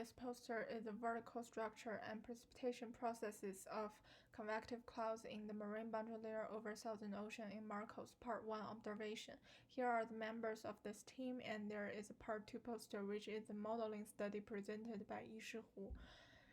This poster is the vertical structure and precipitation processes of convective clouds in the marine boundary layer over Southern Ocean in Marcos Part 1 observation. Here are the members of this team, and there is a Part 2 poster, which is a modeling study presented by Yazhe Hu.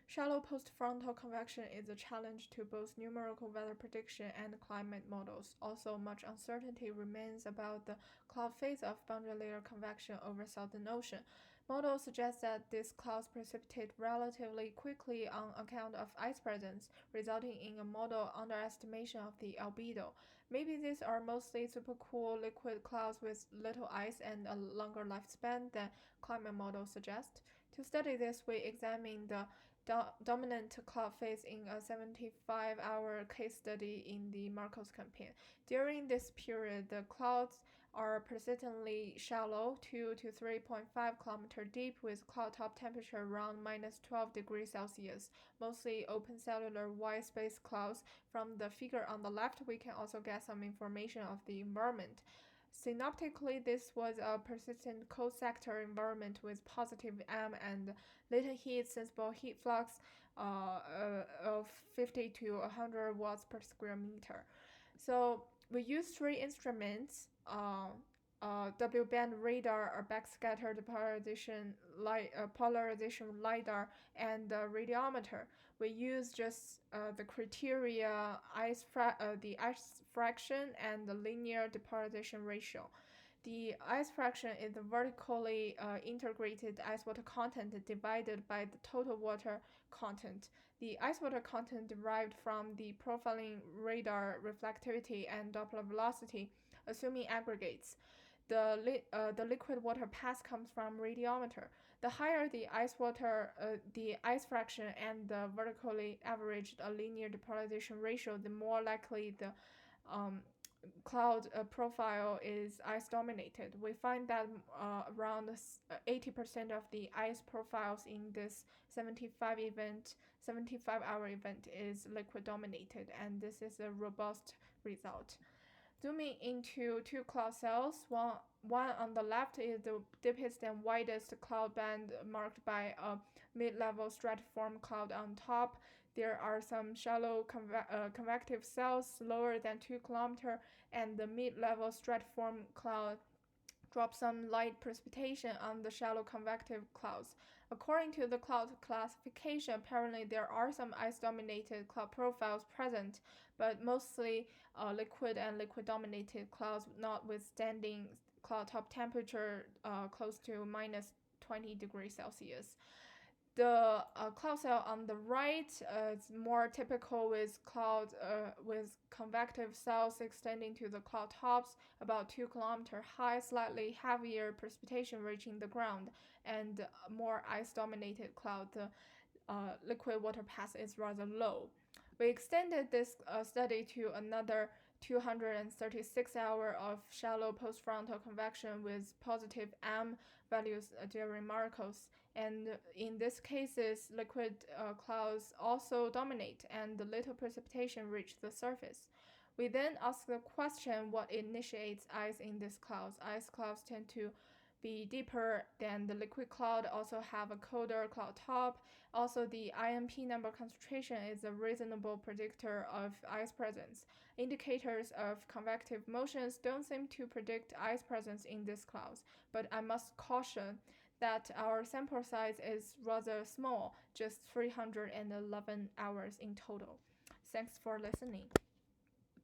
Shallow postfrontal convection is a challenge to both numerical weather prediction and climate models. Also, much uncertainty remains about the cloud phase of boundary layer convection over Southern Ocean. Models suggest that these clouds precipitate relatively quickly on account of ice presence, resulting in a model underestimation of the albedo. Maybe these are mostly supercool liquid clouds with little ice and a longer lifespan than climate models suggest. To study this, we examine the dominant cloud phase in a 75-hour case study in the Marcos campaign. During this period, the clouds are persistently shallow, 2 to 3.5 km deep, with cloud top temperature around -12 degrees Celsius, mostly open cellular white space clouds. From the figure on the left, we can also get some information of the environment. Synoptically, this was a persistent cold sector environment with positive M and latent heat sensible heat flux of 50 to 100 watts per square meter. So we use three instruments, W-band radar, a backscattered polarization LiDAR, and the radiometer. We use just the criteria the ice fraction and the linear depolarization ratio. The ice fraction is the vertically integrated ice water content divided by the total water content. The ice water content derived from the profiling radar reflectivity and Doppler velocity, assuming aggregates. The liquid water pass comes from radiometer. The higher the ice fraction and the vertically averaged linear depolarization ratio, the more likely the cloud profile is ice dominated. We find that around 80% of the ice profiles in this 75-hour event is liquid dominated, and this is a robust result. Zooming into two cloud cells, one on the left is the deepest and widest cloud band marked by a mid-level stratiform cloud on top. There are some shallow convective cells lower than 2 km, and the mid-level stratiform cloud drops some light precipitation on the shallow convective clouds. According to the cloud classification, apparently there are some ice-dominated cloud profiles present, but mostly liquid and liquid-dominated clouds, notwithstanding cloud top temperature close to -20 degrees Celsius. The cloud cell on the right is more typical with convective cells extending to the cloud tops, about 2 km high, slightly heavier precipitation reaching the ground, and more ice-dominated cloud. The liquid water pass is rather low. We extended this study to another 236 hours of shallow postfrontal convection with positive M values during Marcos, and in these cases, liquid clouds also dominate, and the little precipitation reach the surface. We then ask the question, what initiates ice in these clouds? Ice clouds tend to be deeper than the liquid cloud, also have a colder cloud top. Also, the IMP number concentration is a reasonable predictor of ice presence. Indicators of convective motions don't seem to predict ice presence in these clouds, but I must caution that our sample size is rather small, just 311 hours in total. Thanks for listening.